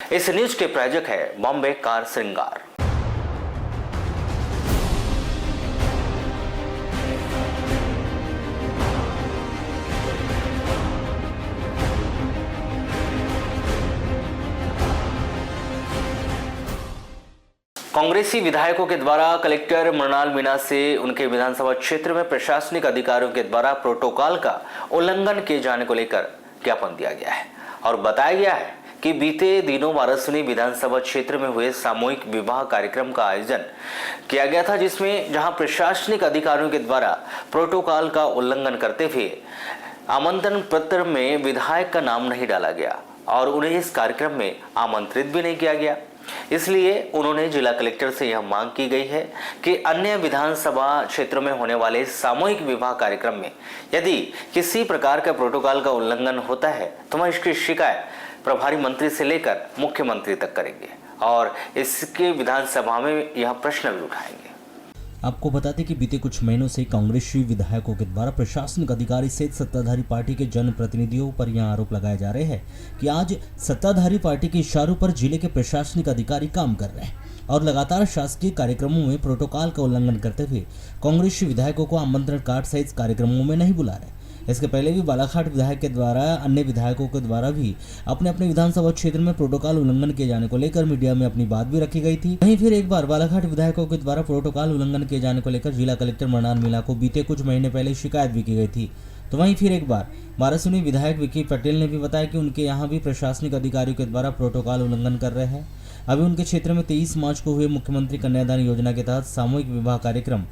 इस न्यूज के प्रायोजक है बॉम्बे कार श्रृंगार। कांग्रेसी विधायकों के द्वारा कलेक्टर मृणाल मीणा से उनके विधानसभा क्षेत्र में प्रशासनिक अधिकारियों के द्वारा प्रोटोकॉल का उल्लंघन किए जाने को लेकर ज्ञापन दिया गया है और बताया गया है कि बीते दिनों वाराणसी विधानसभा क्षेत्र में हुए सामूहिक विवाह कार्यक्रम का आयोजन किया गया था, जिसमें जहां प्रशासनिक अधिकारियों के द्वारा प्रोटोकॉल का उल्लंघन करते हुए आमंत्रण पत्र में विधायक का नाम नहीं डाला गया और उन्हें इस कार्यक्रम में आमंत्रित भी नहीं किया गया। इसलिए उन्होंने जिला कलेक्टर से यह मांग की गई है कि अन्य विधानसभा क्षेत्रों में होने वाले सामूहिक विवाह कार्यक्रम में यदि किसी प्रकार का प्रोटोकॉल का उल्लंघन होता है तो वह इसकी शिकायत प्रभारी मंत्री से लेकर मुख्यमंत्री तक करेंगे और इसके विधानसभा में यह प्रश्न भी उठाएंगे। आपको बता दें कि बीते कुछ महीनों से कांग्रेसी विधायकों के द्वारा प्रशासनिक अधिकारी सहित सत्ताधारी पार्टी के जनप्रतिनिधियों पर यह आरोप लगाए जा रहे हैं कि आज सत्ताधारी पार्टी के इशारों पर जिले के प्रशासनिक अधिकारी काम कर रहे हैं और लगातार शासकीय कार्यक्रमों में प्रोटोकॉल का उल्लंघन करते हुए कांग्रेसी विधायकों को आमंत्रण कार्ड सहित कार्यक्रमों में नहीं बुला रहे। इसके पहले भी बालाघाट विधायक के द्वारा अन्य विधायकों के द्वारा भी अपने अपने विधानसभा क्षेत्र में प्रोटोकॉल उल्लंघन किए जाने को लेकर मीडिया में अपनी बात भी रखी गई थी। वहीं फिर एक बार बालाघाट विधायकों के द्वारा प्रोटोकॉल उल्लंघन किए जाने को लेकर जिला कलेक्टर मृणाल मीणा को बीते कुछ महीने पहले शिकायत भी की गई थी। तो वहीं फिर एक बार वाराणसी विधायक विकी पटेल ने भी बताया कि उनके यहाँ भी प्रशासनिक अधिकारियों के द्वारा प्रोटोकॉल उल्लंघन कर रहे हैं। अभी उनके क्षेत्र में 23 मार्च को हुए मुख्यमंत्री कन्यादान योजना के तहत सामूहिक विवाह कार्यक्रम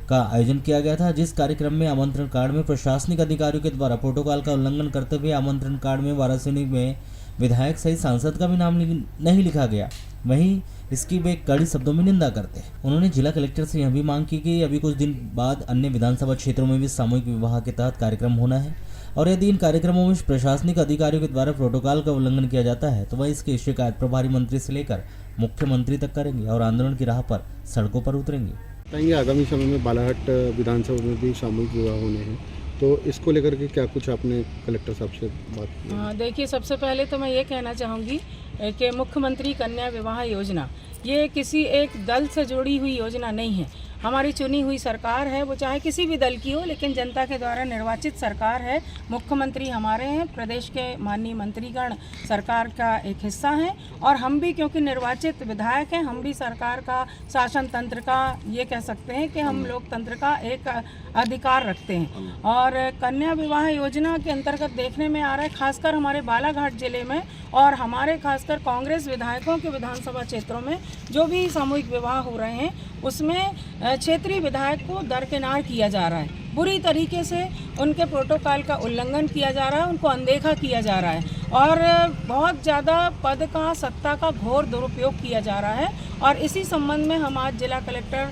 का आयोजन किया गया था, जिस कार्यक्रम में आमंत्रण कार्ड में प्रशासनिक अधिकारियों के द्वारा प्रोटोकॉल का उल्लंघन करते हुए आमंत्रण कार्ड में वाराणसी में विधायक सहित सांसद का भी नाम नहीं लिखा गया। वहीं इसकी वे कड़ी शब्दों में निंदा करते हैं। उन्होंने जिला कलेक्टर से यह भी मांग की कि अभी कुछ दिन बाद अन्य विधानसभा क्षेत्रों में भी सामूहिक विवाह के तहत कार्यक्रम होना है और यदि इन कार्यक्रमों में प्रशासनिक अधिकारियों के द्वारा प्रोटोकॉल का उल्लंघन किया जाता है तो वह इसकी शिकायत प्रभारी मंत्री से लेकर मुख्यमंत्री तक करेंगे और आंदोलन की राह पर सड़कों पर उतरेंगे। आगामी समय में बालाघाट विधानसभा में भी सामूहिक विवाह होने हैं, तो इसको लेकर के क्या कुछ आपने कलेक्टर साहब से बात की? हाँ, देखिए, सबसे पहले तो मैं ये कहना चाहूँगी कि मुख्यमंत्री कन्या विवाह योजना ये किसी एक दल से जुड़ी हुई योजना नहीं है। हमारी चुनी हुई सरकार है, वो चाहे किसी भी दल की हो, लेकिन जनता के द्वारा निर्वाचित सरकार है। मुख्यमंत्री हमारे हैं, प्रदेश के माननीय मंत्रीगण सरकार का एक हिस्सा हैं और हम भी क्योंकि निर्वाचित विधायक हैं, हम भी सरकार का शासन तंत्र का ये कह सकते हैं कि हम लोकतंत्र का एक अधिकार रखते हैं। और कन्या विवाह योजना के अंतर्गत देखने में आ रहा है, खासकर हमारे बालाघाट जिले में और हमारे खासकर कांग्रेस विधायकों के विधानसभा क्षेत्रों में जो भी सामूहिक विवाह हो रहे हैं उसमें क्षेत्रीय विधायक को दरकिनार किया जा रहा है। बुरी तरीके से उनके प्रोटोकॉल का उल्लंघन किया जा रहा है, उनको अनदेखा किया जा रहा है और बहुत ज़्यादा पद का सत्ता का घोर दुरुपयोग किया जा रहा है। और इसी संबंध में हम आज जिला कलेक्टर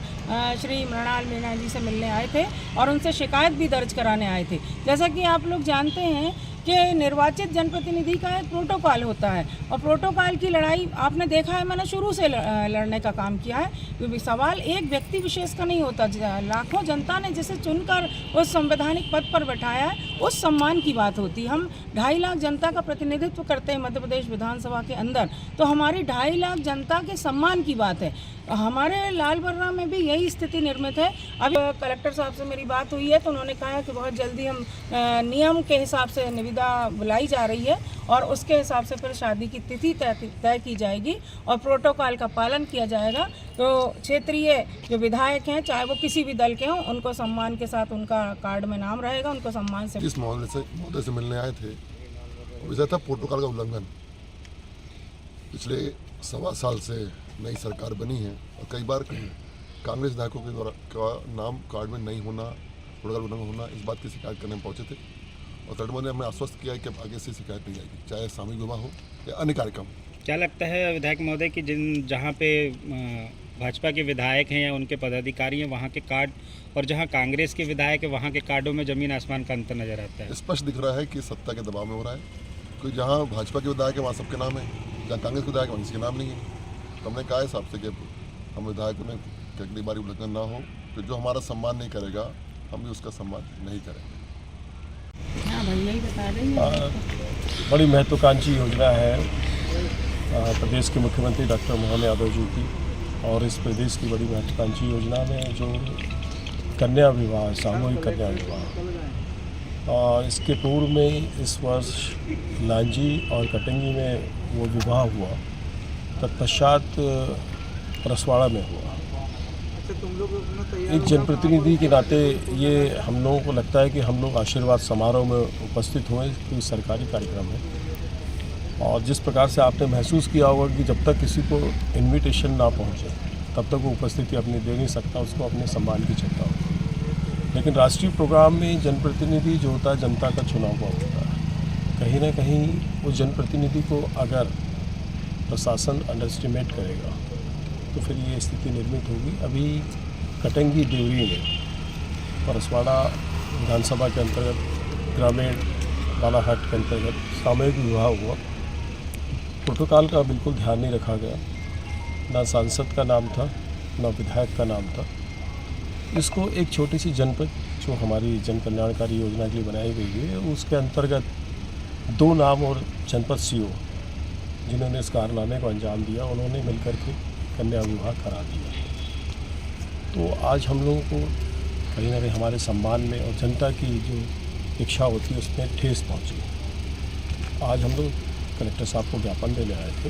श्री मृणाल मीणा जी से मिलने आए थे और उनसे शिकायत भी दर्ज कराने आए थे। जैसा कि आप लोग जानते हैं कि निर्वाचित जनप्रतिनिधि का एक प्रोटोकॉल होता है और प्रोटोकॉल की लड़ाई आपने देखा है, मैंने शुरू से लड़ने का काम किया है, क्योंकि सवाल एक व्यक्ति विशेष का नहीं होता। लाखों जनता ने जिसे चुनकर उस संवैधानिक पद पर बैठाया है, उस सम्मान की बात होती है। हम 2.5 लाख जनता का प्रतिनिधित्व करते हैं मध्य प्रदेश विधानसभा के अंदर, तो हमारी 2.5 लाख जनता के सम्मान की बात है। हमारे लाल बर्रा में भी यही स्थिति निर्मित है। अब कलेक्टर साहब से मेरी बात हुई है तो उन्होंने कहा है कि बहुत जल्दी हम नियम के हिसाब से निविदा बुलाई जा रही है और उसके हिसाब से फिर शादी की तिथि तय की जाएगी और प्रोटोकॉल का पालन किया जाएगा। तो क्षेत्रीय जो विधायक हैं, चाहे वो किसी भी दल के हों, उनको सम्मान के साथ उनका कार्ड में नाम रहेगा, उनको सम्मान से। इस महोदय से मिलने आए थे, विषय था प्रोटोकॉल का उल्लंघन। पिछले 1.25 साल से नई सरकार बनी है और कई बार कांग्रेस विधायकों के द्वारा का नाम कार्ड में नहीं होना, प्रोटोकॉल उल्लंघन होना, इस बात की शिकायत करने में पहुंचे थे और तटबंध ने हमें आश्वस्त किया है कि अब आगे से शिकायत नहीं आएगी, चाहे सामूहिक विवाह हो या अन्य कार्यक्रम। क्या लगता है विधायक महोदय कि जहाँ पे भाजपा के विधायक हैं या उनके पदाधिकारी हैं वहाँ के कार्ड और जहाँ कांग्रेस के विधायक है वहाँ के कार्डों में जमीन आसमान का अंतर नजर आता है? स्पष्ट दिख रहा है कि सत्ता के दबाव में हो रहा है, क्योंकि जहाँ भाजपा के विधायक है वहाँ सबके नाम है, जहाँ कांग्रेस के विधायक है वहाँ किसी के नाम नहीं है। तो हमने कहा है साहब से कि हम विधायकों में अगली बार उल्लंघन ना हो, तो जो हमारा सम्मान नहीं करेगा हम भी उसका सम्मान नहीं करेंगे। हाँ भाई, यही बता रही हैं। बड़ी महत्वाकांक्षी योजना है प्रदेश के मुख्यमंत्री डॉक्टर मोहन यादव जी की और इस प्रदेश की बड़ी महत्वाकांक्षी योजना में जो कन्या विवाह, सामूहिक कन्या विवाह, और इसके पूर्व में इस वर्ष लांजी और कटंगी में वो विवाह हुआ, तत्पश्चात रसवाड़ा में हुआ। एक जनप्रतिनिधि के नाते ये हम लोगों को लगता है कि हम लोग आशीर्वाद समारोह में उपस्थित हुए, कोई सरकारी कार्यक्रम है, और जिस प्रकार से आपने महसूस किया होगा कि जब तक किसी को इनविटेशन ना पहुंचे तब तक वो उपस्थिति अपनी दे नहीं सकता, उसको अपने सम्मान की चिंता होती। लेकिन राष्ट्रीय प्रोग्राम में जनप्रतिनिधि जो होता है जनता का चुना हुआ होता है। कहीं ना कहीं उस जनप्रतिनिधि को अगर प्रशासन अंडरएस्टिमेट करेगा तो फिर ये स्थिति निर्मित होगी। अभी कटंगी देवरी में परसवाड़ा विधानसभा के अंतर्गत ग्रामीण बालाघाट के अंतर्गत सामूहिक विवाह हुआ। प्रोटोकॉल का बिल्कुल ध्यान नहीं रखा गया, ना सांसद का नाम था ना विधायक का नाम था। इसको एक छोटी सी जनपद जो हमारी जन कल्याणकारी योजना के लिए बनाई गई है उसके अंतर्गत 2 नाम और जनपद सीओ जिन्होंने इस कारनामे को अंजाम दिया, उन्होंने मिलकर के कन्या विवाह करा दिया। तो आज हम लोगों को कहीं ना कहीं हमारे सम्मान में और जनता की जो इच्छा होती है उसमें ठेस पहुंची। आज हम लोग कलेक्टर साहब को ज्ञापन देने आए थे।